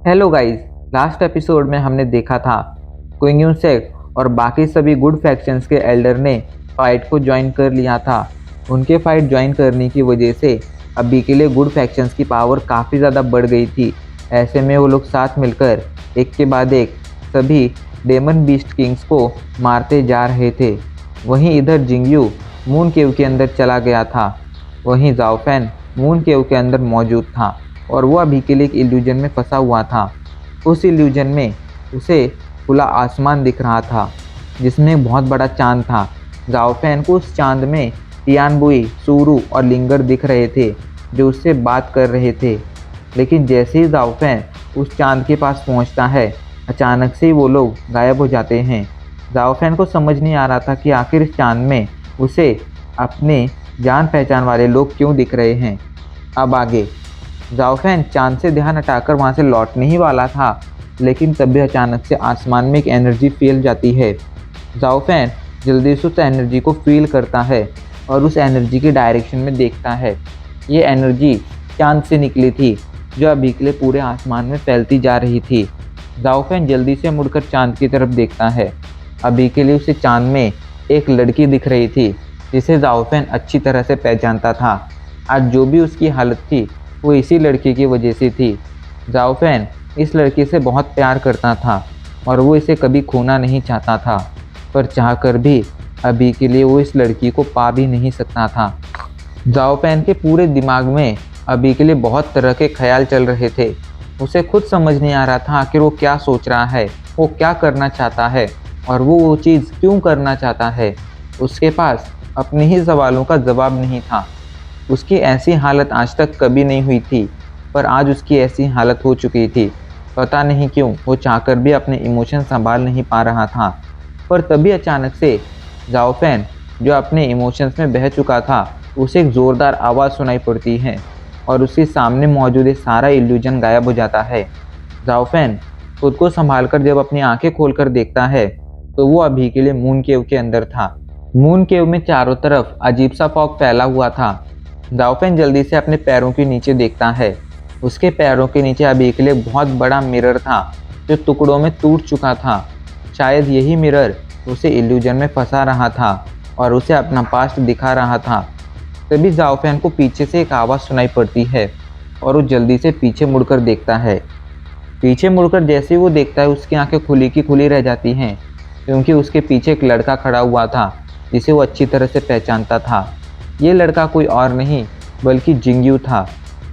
Hello guys. Last episode में हमने देखा था क्विंग सेक्ट और बाकी सभी गुड फैक्शंस के एल्डर ने फाइट को ज्वाइन कर लिया था। उनके फाइट ज्वाइन करने की वजह से अभी के लिए गुड फैक्शंस की पावर काफ़ी ज़्यादा बढ़ गई थी। ऐसे में वो लोग साथ मिलकर एक के बाद एक सभी डेमन बीस्ट किंग्स को मारते जा रहे थे। वहीं इधर जिंगयू मून केव के अंदर चला गया था। वहीं जाओफैन मून केव के अंदर मौजूद था और वो अभी के लिए एक इल्यूजन में फंसा हुआ था। उस इल्यूजन में उसे खुला आसमान दिख रहा था जिसमें बहुत बड़ा चांद था। जाओफैन को उस चांद में टियानबुई, सूरू और लिंगर दिख रहे थे जो उससे बात कर रहे थे। लेकिन जैसे ही जाओफैन उस चांद के पास पहुंचता है, अचानक से ही वो लोग गायब हो जाते हैं। जाओफैन को समझ नहीं आ रहा था कि आखिर इस चांद में उसे अपने जान पहचान वाले लोग क्यों दिख रहे हैं। अब आगे जाओफैन चांद से ध्यान हटाकर वहां से लौटने ही वाला था, लेकिन तभी अचानक से आसमान में एक एनर्जी फैल जाती है। जाओफैन जल्दी से उस एनर्जी को फील करता है और उस एनर्जी की डायरेक्शन में देखता है। ये एनर्जी चांद से निकली थी जो अभी के लिए पूरे आसमान में फैलती जा रही थी। जाओफैन जल्दी से मुड़कर चांद की तरफ देखता है। अभी के लिए उसे चांद में एक लड़की दिख रही थी जिसे जाओफैन अच्छी तरह से पहचानता था। आज जो भी उसकी हालत थी वो इसी लड़की की वजह से थी। जाओफैन इस लड़की से बहुत प्यार करता था और वो इसे कभी खोना नहीं चाहता था, पर चाहकर भी अभी के लिए वो इस लड़की को पा भी नहीं सकता था। जाओफैन के पूरे दिमाग में अभी के लिए बहुत तरह के ख्याल चल रहे थे। उसे खुद समझ नहीं आ रहा था आखिर वो क्या सोच रहा है, वो क्या करना चाहता है और वो चीज़ क्यों करना चाहता है। उसके पास अपने ही सवालों का जवाब नहीं था। उसकी ऐसी हालत आज तक कभी नहीं हुई थी, पर आज उसकी ऐसी हालत हो चुकी थी। पता नहीं क्यों वो चाहकर भी अपने इमोशन संभाल नहीं पा रहा था। पर तभी अचानक से जाओफैन जो अपने इमोशंस में बह चुका था, उसे एक ज़ोरदार आवाज़ सुनाई पड़ती है और उसके सामने मौजूद एक सारा इल्यूजन गायब हो जाता है। जाओफैन खुद को संभाल कर जब अपनी आंखें खोलकर देखता है तो वो अभी के लिए मून केव के अंदर था। मून केव में चारों तरफ अजीब सा फॉग फैला हुआ था। जाओफैन जल्दी से अपने पैरों के नीचे देखता है। उसके पैरों के नीचे अभी के लिए बहुत बड़ा मिरर था जो टुकड़ों में टूट चुका था। शायद यही मिरर उसे इल्यूजन में फंसा रहा था और उसे अपना पास्ट दिखा रहा था। तभी जाओफैन को पीछे से एक आवाज़ सुनाई पड़ती है और वो जल्दी से पीछे मुड़कर देखता है। पीछे मुड़कर जैसे ही वो देखता है उसकी आंखें खुली की खुली रह जाती हैं, क्योंकि उसके पीछे एक लड़का खड़ा हुआ था जिसे वो अच्छी तरह से पहचानता था। ये लड़का कोई और नहीं बल्कि जिंगयू था।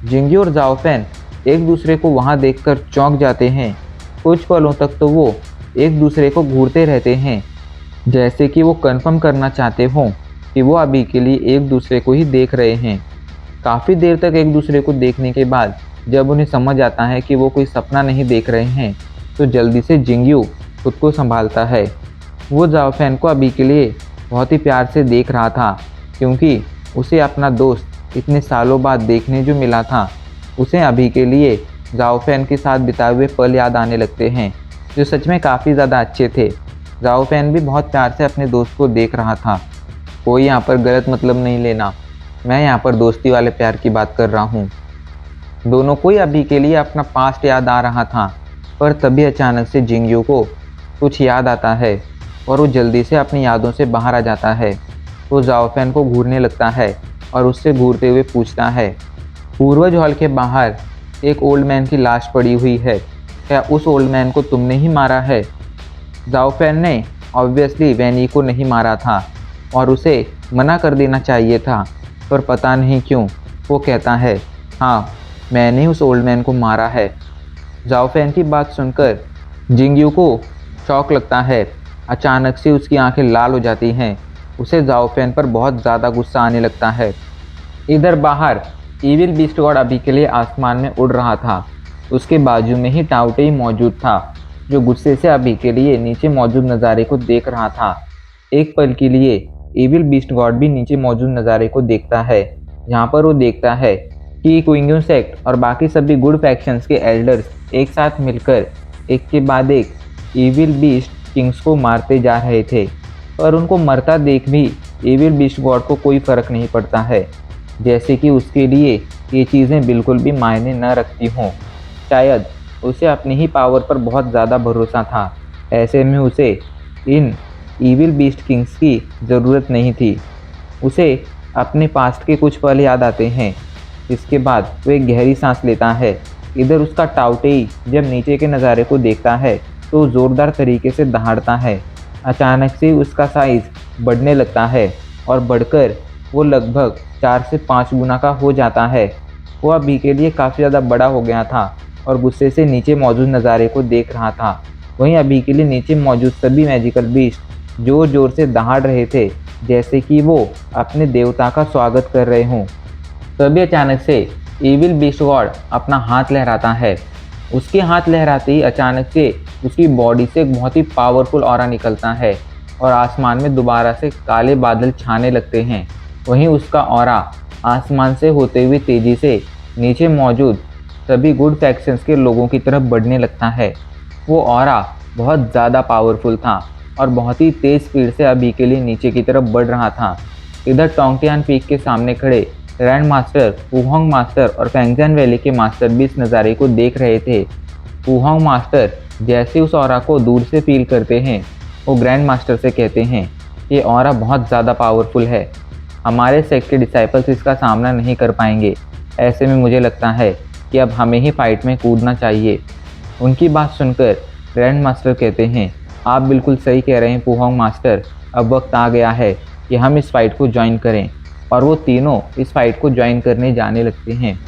जिंगयू और जाओफैन एक दूसरे को वहाँ देखकर चौंक जाते हैं। कुछ पलों तक तो वो एक दूसरे को घूरते रहते हैं, जैसे कि वो कंफर्म करना चाहते हों कि वो अभी के लिए एक दूसरे को ही देख रहे हैं। काफ़ी देर तक एक दूसरे को देखने के बाद जब उन्हें समझ आता है कि वो कोई सपना नहीं देख रहे हैं, तो जल्दी से जिंगयू खुद को संभालता है। वो जाओफैन को अभी के लिए बहुत ही प्यार से देख रहा था, क्योंकि उसे अपना दोस्त इतने सालों बाद देखने जो मिला था, उसे अभी के लिए जाओफैन के साथ बिताए हुए पल याद आने लगते हैं जो सच में काफ़ी ज़्यादा अच्छे थे। जाओफैन भी बहुत प्यार से अपने दोस्त को देख रहा था। कोई यहाँ पर गलत मतलब नहीं लेना, मैं यहाँ पर दोस्ती वाले प्यार की बात कर रहा हूँ। दोनों को ही अभी के लिए अपना पास्ट याद आ रहा था, पर तभी अचानक से जिंगयू को कुछ याद आता है और वो जल्दी से अपनी यादों से बाहर आ जाता है। वो जाओफैन को घूरने लगता है और उससे घूरते हुए पूछता है, पूर्वज हॉल के बाहर एक ओल्ड मैन की लाश पड़ी हुई है, क्या उस ओल्ड मैन को तुमने ही मारा है? जाओफैन ने ऑब्वियसली वैनी को नहीं मारा था और उसे मना कर देना चाहिए था, पर पता नहीं क्यों वो कहता है, हाँ मैंने उस ओल्ड मैन को मारा है। जाओफैन की बात सुनकर जिंगयू को शौक लगता है। अचानक से उसकी आंखें लाल हो जाती हैं। उसे जाओफैन पर बहुत ज़्यादा गुस्सा आने लगता है। इधर बाहर इविल बीस्ट गॉड अभी के लिए आसमान में उड़ रहा था। उसके बाजू में ही टाउटे मौजूद था जो गुस्से से अभी के लिए नीचे मौजूद नज़ारे को देख रहा था। एक पल के लिए इविल बीस्ट गॉड भी नीचे मौजूद नज़ारे को देखता है, जहाँ पर वो देखता है कि क्विंग सेक्ट और बाकी सभी गुड फैक्शंस के एल्डर्स एक साथ मिलकर एक के बाद एक इविल बीस्ट किंग्स को मारते जा रहे थे। पर उनको मरता देख भी इविल बीस्ट गॉड को कोई फ़र्क नहीं पड़ता है, जैसे कि उसके लिए ये चीज़ें बिल्कुल भी मायने न रखती हों। शायद उसे अपनी ही पावर पर बहुत ज़्यादा भरोसा था। ऐसे में उसे इन ईविल बीस्ट किंग्स की ज़रूरत नहीं थी। उसे अपने पास्ट के कुछ पल याद आते हैं। इसके बाद वो एक गहरी सांस लेता है। इधर उसका टाउटेई जब नीचे के नज़ारे को देखता है तो ज़ोरदार तरीके से दहाड़ता है। अचानक से उसका साइज़ बढ़ने लगता है और बढ़कर वो लगभग 4 से 5 गुना का हो जाता है। वो अभी के लिए काफ़ी ज़्यादा बड़ा हो गया था और गुस्से से नीचे मौजूद नज़ारे को देख रहा था। वहीं अभी के लिए नीचे मौजूद सभी मैजिकल बीस्ट ज़ोर ज़ोर से दहाड़ रहे थे, जैसे कि वो अपने देवता का स्वागत कर रहे हों। तभी अचानक से ईविल बीस्ट गॉड अपना हाथ लहराता है। उसके हाथ लहराते ही अचानक से उसकी बॉडी से एक बहुत ही पावरफुल ऑरा निकलता है और आसमान में दोबारा से काले बादल छाने लगते हैं। वहीं उसका ऑरा आसमान से होते हुए तेजी से नीचे मौजूद सभी गुड फैक्शंस के लोगों की तरफ बढ़ने लगता है। वो ऑरा बहुत ज़्यादा पावरफुल था और बहुत ही तेज़ स्पीड से अभी के लिए नीचे की तरफ बढ़ रहा था। इधर टोंगटियान पीक के सामने खड़े ग्रैंड मास्टर, वुहोंग मास्टर और फैंगजियान वैली के मास्टर भी इस नज़ारे को देख रहे थे। वुहोंग मास्टर जैसे उस ऑरा को दूर से फील करते हैं, वो ग्रैंड मास्टर से कहते हैं ये ऑरा बहुत ज़्यादा पावरफुल है, हमारे सेक्ट के डिसाइपल्स इसका सामना नहीं कर पाएंगे। ऐसे में मुझे लगता है कि अब हमें ही फाइट में कूदना चाहिए। उनकी बात सुनकर ग्रैंड मास्टर कहते हैं आप बिल्कुल सही कह रहे हैं वुहोंग मास्टर, अब वक्त आ गया है कि हम इस फाइट को ज्वाइन करें। और वो तीनों इस फाइट को ज्वाइन करने जाने लगते हैं।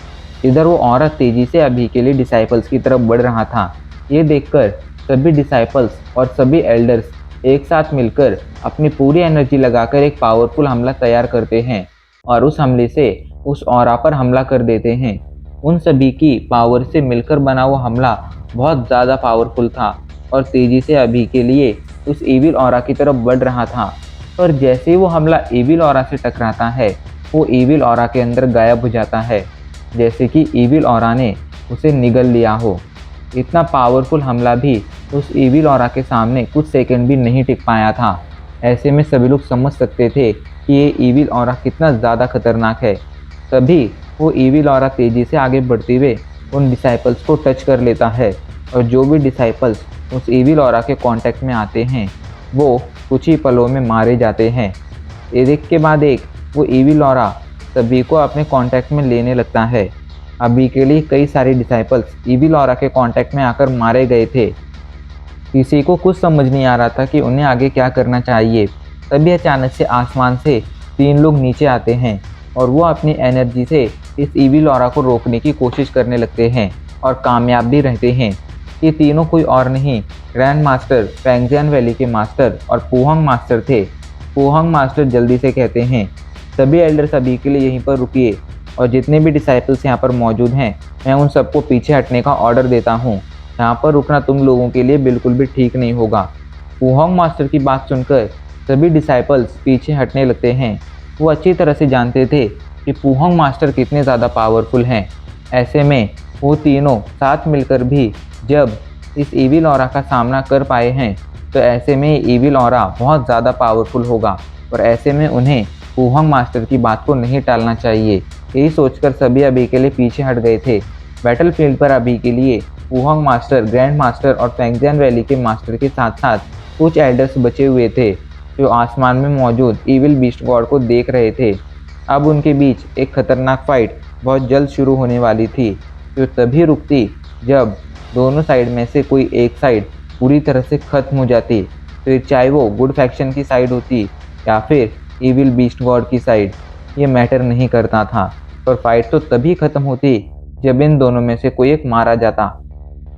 इधर वो औरत तेज़ी से अभी के लिए डिसाइपल्स की तरफ बढ़ रहा था। ये देखकर सभी डिसाइपल्स और सभी एल्डर्स एक साथ मिलकर अपनी पूरी एनर्जी लगाकर एक पावरफुल हमला तैयार करते हैं और उस हमले से उस ऑरा पर हमला कर देते हैं। उन सभी की पावर से मिलकर बना वो हमला बहुत ज़्यादा पावरफुल था और तेज़ी से अभी के लिए उस ईविल ऑरा की तरफ बढ़ रहा था। पर जैसे ही वो हमला ईविल ऑरा से टकराता है, वो ईविल ऑरा के अंदर गायब हो जाता है, जैसे कि ईविल ऑरा ने उसे निगल लिया हो। इतना पावरफुल हमला भी उस ईविल ऑरा के सामने कुछ सेकंड भी नहीं टिक पाया था। ऐसे में सभी लोग समझ सकते थे कि ये ईविल ऑरा कितना ज़्यादा खतरनाक है। तभी वो ईविल ऑरा तेज़ी से आगे बढ़ते हुए उन डिसाइपल्स को टच कर लेता है और जो भी डिसाइपल्स उस ईविल ऑरा के कांटेक्ट में आते हैं वो कुछ ही पलों में मारे जाते हैं। एक के बाद एक वो ईविल ऑरा सभी को अपने कांटेक्ट में लेने लगता है। अभी के लिए कई सारे डिसाइपल्स ईविल ऑरा के कांटेक्ट में आकर मारे गए थे। किसी को कुछ समझ नहीं आ रहा था कि उन्हें आगे क्या करना चाहिए। तभी अचानक से आसमान से 3 लोग नीचे आते हैं और वो अपनी एनर्जी से इस ईविल ऑरा को रोकने की कोशिश करने लगते हैं और कामयाब भी रहते हैं। ये तीनों कोई और नहीं ग्रैंड मास्टर, फैंगजियान वैली के मास्टर और वुहोंग मास्टर थे। वुहोंग मास्टर जल्दी से कहते हैं सभी एल्डर्स अभी के लिए यहीं पर रुकिए और जितने भी डिसाइपल्स यहाँ पर मौजूद हैं मैं उन सबको पीछे हटने का ऑर्डर देता हूँ। यहाँ पर रुकना तुम लोगों के लिए बिल्कुल भी ठीक नहीं होगा। वुहोंग मास्टर की बात सुनकर सभी डिसाइपल्स पीछे हटने लगते हैं। वो अच्छी तरह से जानते थे कि वुहोंग मास्टर कितने ज़्यादा पावरफुल हैं। ऐसे में वो तीनों साथ मिलकर भी जब इस ईविल ऑरा का सामना कर पाए हैं तो ऐसे में ईविल ऑरा बहुत ज़्यादा पावरफुल होगा और ऐसे में उन्हें वुहोंग मास्टर की बात को नहीं टालना चाहिए। यही सोचकर सभी अभी के लिए पीछे हट गए थे। बैटलफील्ड पर अभी के लिए वुहोंग मास्टर, ग्रैंड मास्टर और फैंगजियान वैली के मास्टर के साथ साथ कुछ एल्डर्स बचे हुए थे जो आसमान में मौजूद ईविल बीस्ट गॉड को देख रहे थे। अब उनके बीच एक खतरनाक फाइट बहुत जल्द शुरू होने वाली थी जो तभी रुकती जब दोनों साइड में से कोई एक साइड पूरी तरह से ख़त्म हो जाती। फिर चाहे वो गुड फैक्शन की साइड होती या फिर ईविल बीस्ट गॉड की साइड, ये मैटर नहीं करता था। पर फाइट तो तभी ख़त्म होती जब इन दोनों में से कोई एक मारा जाता।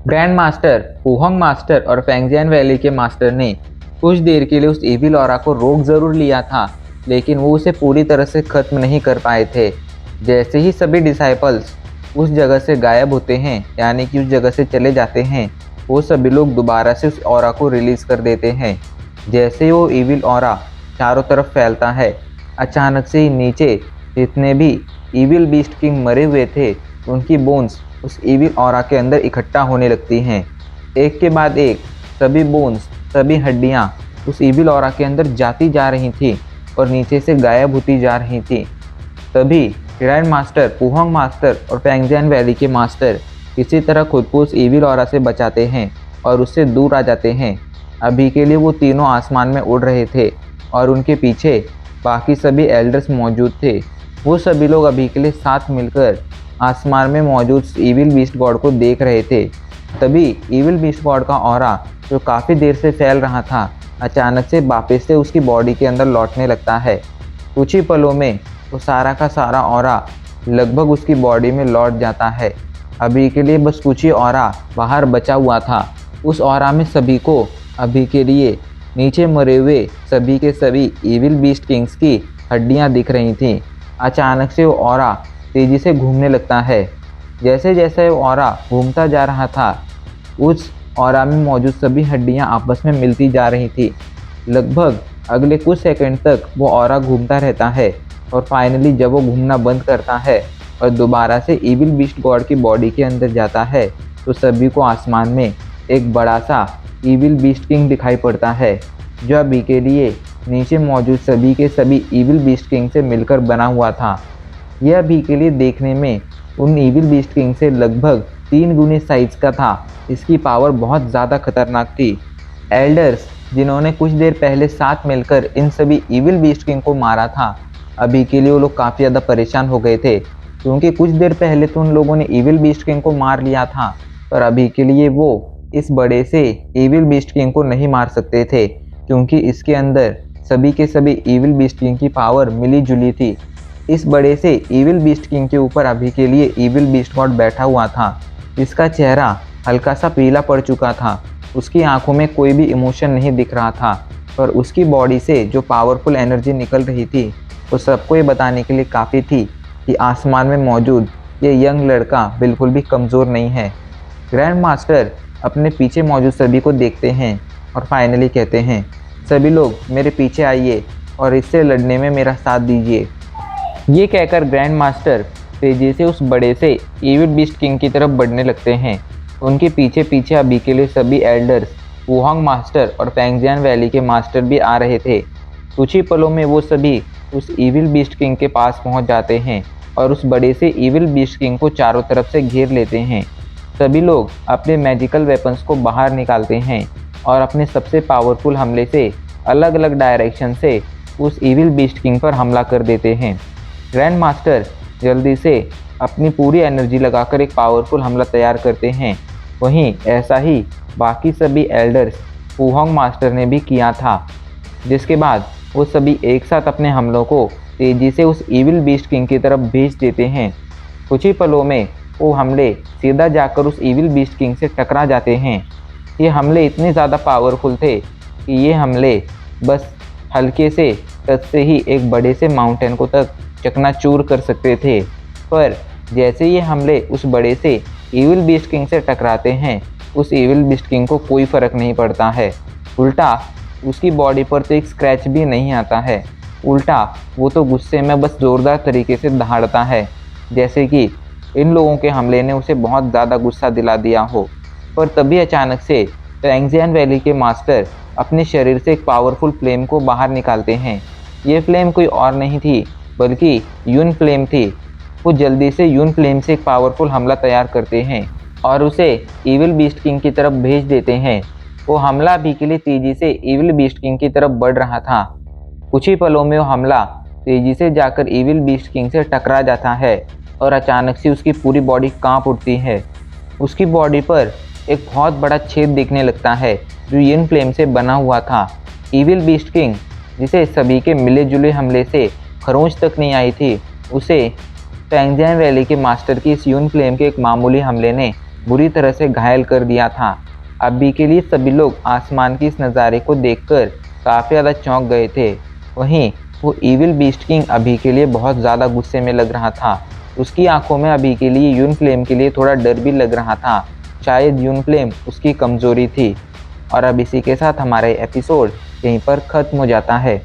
ग्रैंड मास्टर, वुहोंग मास्टर और फैंगजियान वैली के मास्टर ने कुछ देर के लिए उस ईविल ऑरा को रोक ज़रूर लिया था, लेकिन वो उसे पूरी तरह से ख़त्म नहीं कर पाए थे। जैसे ही सभी डिसाइपल्स उस जगह से गायब होते हैं, यानी कि उस जगह से चले जाते हैं, वो सभी लोग दोबारा से उस ऑरा को रिलीज़ कर देते हैं। जैसे वो ईविल ऑरा चारों तरफ फैलता है, अचानक से ही नीचे जितने भी ईविल बीस्ट किंग मरे हुए थे उनकी बोन्स उस ईविल ऑरा के अंदर इकट्ठा होने लगती हैं। एक के बाद एक सभी बोन्स, सभी हड्डियाँ उस ईविल ऑरा के अंदर जाती जा रही थी और नीचे से गायब होती जा रही थी। तभी ग्रैंड मास्टर, वुहोंग मास्टर और फैंगजियान वैली के मास्टर किसी तरह खुद को उस ईविल ऑरा से बचाते हैं और उससे दूर आ जाते हैं। अभी के लिए वो तीनों आसमान में उड़ रहे थे और उनके पीछे बाकी सभी एल्डर्स मौजूद थे। वो सभी लोग अभी के लिए साथ मिलकर आसमान में मौजूद ईविल बीस्ट गॉड को देख रहे थे। तभी ईविल बीस्ट गॉड का ऑरा जो काफ़ी देर से फैल रहा था, अचानक से वापस से उसकी बॉडी के अंदर लौटने लगता है। कुछ ही पलों में वो सारा का सारा ऑरा लगभग उसकी बॉडी में लौट जाता है। अभी के लिए बस कुछ ही ऑरा बाहर बचा हुआ था। उस ऑरा में सभी को अभी के लिए नीचे मरे हुए सभी के सभी ईविल बीस्ट किंग्स की हड्डियां दिख रही थीं। अचानक से वो ऑरा तेज़ी से घूमने लगता है। जैसे जैसे वो ऑरा घूमता जा रहा था, उस ऑरा में मौजूद सभी हड्डियां आपस में मिलती जा रही थी। लगभग अगले कुछ सेकंड तक वो ऑरा घूमता रहता है और फाइनली जब वो घूमना बंद करता है और दोबारा से ईविल बीस्ट गॉड की बॉडी के अंदर जाता है, तो सभी को आसमान में एक बड़ा सा ईविल बीस्ट किंग दिखाई पड़ता है, जो अभी के लिए नीचे मौजूद सभी के सभी ईविल बीस्ट किंग से मिलकर बना हुआ था। यह अभी के लिए देखने में उन ईविल बीस्ट किंग से लगभग 3 गुने साइज का था। इसकी पावर बहुत ज़्यादा खतरनाक थी। एल्डर्स जिन्होंने कुछ देर पहले साथ मिलकर इन सभी ईविल बीस्ट किंग को मारा था, अभी के लिए वो लोग काफ़ी ज़्यादा परेशान हो गए थे, क्योंकि कुछ देर पहले तो उन लोगों ने ईविल बीस्ट किंग को मार लिया था, पर अभी के लिए वो इस बड़े से ईविल बीस्ट किंग को नहीं मार सकते थे, क्योंकि इसके अंदर सभी के सभी ईविल बीस्ट किंग की पावर मिली जुली थी। इस बड़े से ईविल बीस्ट किंग के ऊपर अभी के लिए ईविल बीस्ट गॉड बैठा हुआ था। इसका चेहरा हल्का सा पीला पड़ चुका था। उसकी आंखों में कोई भी इमोशन नहीं दिख रहा था, पर उसकी बॉडी से जो पावरफुल एनर्जी निकल रही थी, वो सबको ये बताने के लिए काफ़ी थी कि आसमान में मौजूद ये यंग लड़का बिल्कुल भी कमज़ोर नहीं है। ग्रैंड मास्टर अपने पीछे मौजूद सभी को देखते हैं और फाइनली कहते हैं, सभी लोग मेरे पीछे आइए और इससे लड़ने में मेरा साथ दीजिए। ये कहकर ग्रैंड मास्टर तेजी से उस बड़े से ईविल बीस्ट किंग की तरफ बढ़ने लगते हैं। उनके पीछे पीछे अभी के लिए सभी एल्डर्स, वुहांग मास्टर और फैंगजियान वैली के मास्टर भी आ रहे थे। कुछ ही पलों में वो सभी उस ईविल बीस्ट किंग के पास पहुंच जाते हैं और उस बड़े से ईविल बीस्ट किंग को चारों तरफ से घेर लेते हैं। सभी लोग अपने मैजिकल वेपन्स को बाहर निकालते हैं और अपने सबसे पावरफुल हमले से अलग अलग डायरेक्शन से उस ईविल बीस्ट किंग पर हमला कर देते हैं। ग्रैंड मास्टर जल्दी से अपनी पूरी एनर्जी लगाकर एक पावरफुल हमला तैयार करते हैं। वहीं ऐसा ही बाकी सभी एल्डर्स वुहांग मास्टर ने भी किया था, जिसके बाद वो सभी एक साथ अपने हमलों को तेज़ी से उस ईविल बीस्ट किंग की तरफ भेज देते हैं। कुछ ही पलों में वो हमले सीधा जाकर उस ईविल बीस्ट किंग से टकरा जाते हैं। ये हमले इतने ज़्यादा पावरफुल थे कि ये हमले बस हल्के से टच से ही एक बड़े से माउंटेन को तक चकनाचूर कर सकते थे। पर जैसे ये हमले उस बड़े से ईविल बीस्ट किंग से टकराते हैं, उस ईविल बीस्ट किंग को कोई फ़र्क नहीं पड़ता है। उल्टा उसकी बॉडी पर तो एक स्क्रैच भी नहीं आता है। उल्टा वो तो गुस्से में बस ज़ोरदार तरीके से दहाड़ता है, जैसे कि इन लोगों के हमले ने उसे बहुत ज़्यादा गुस्सा दिला दिया हो। पर तभी अचानक से फैंगजियान वैली के मास्टर अपने शरीर से एक पावरफुल फ्लेम को बाहर निकालते हैं। ये फ्लेम कोई और नहीं थी बल्कि यून फ्लेम थी। वो जल्दी से यून फ्लेम से एक पावरफुल हमला तैयार करते हैं और उसे ईविल बीस्ट किंग की तरफ भेज देते हैं। वो हमला भी के लिए तेज़ी से ईविल बीस्ट किंग की तरफ बढ़ रहा था। कुछ ही पलों में वो हमला तेज़ी से जाकर ईविल बीस्ट किंग से टकरा जाता है और अचानक से उसकी पूरी बॉडी कांप उठती है। उसकी बॉडी पर एक बहुत बड़ा छेद दिखने लगता है जो यून फ्लेम से बना हुआ था। ईविल बीस्ट किंग, जिसे सभी के मिले जुले हमले से खरोंच तक नहीं आई थी, उसे फैंगजियान वैली के मास्टर की इस यून फ्लेम के एक मामूली हमले ने बुरी तरह से घायल कर दिया था। अभी के लिए सभी लोग आसमान की इस नज़ारे को देखकर काफ़ी ज़्यादा चौंक गए थे। वहीं वो ईविल बीस्ट किंग अभी के लिए बहुत ज़्यादा गुस्से में लग रहा था। उसकी आंखों में अभी के लिए यून फ्लेम के लिए थोड़ा डर भी लग रहा था। शायद यून फ्लेम उसकी कमज़ोरी थी। और अब इसी के साथ हमारा एपिसोड यहीं पर ख़त्म हो जाता है।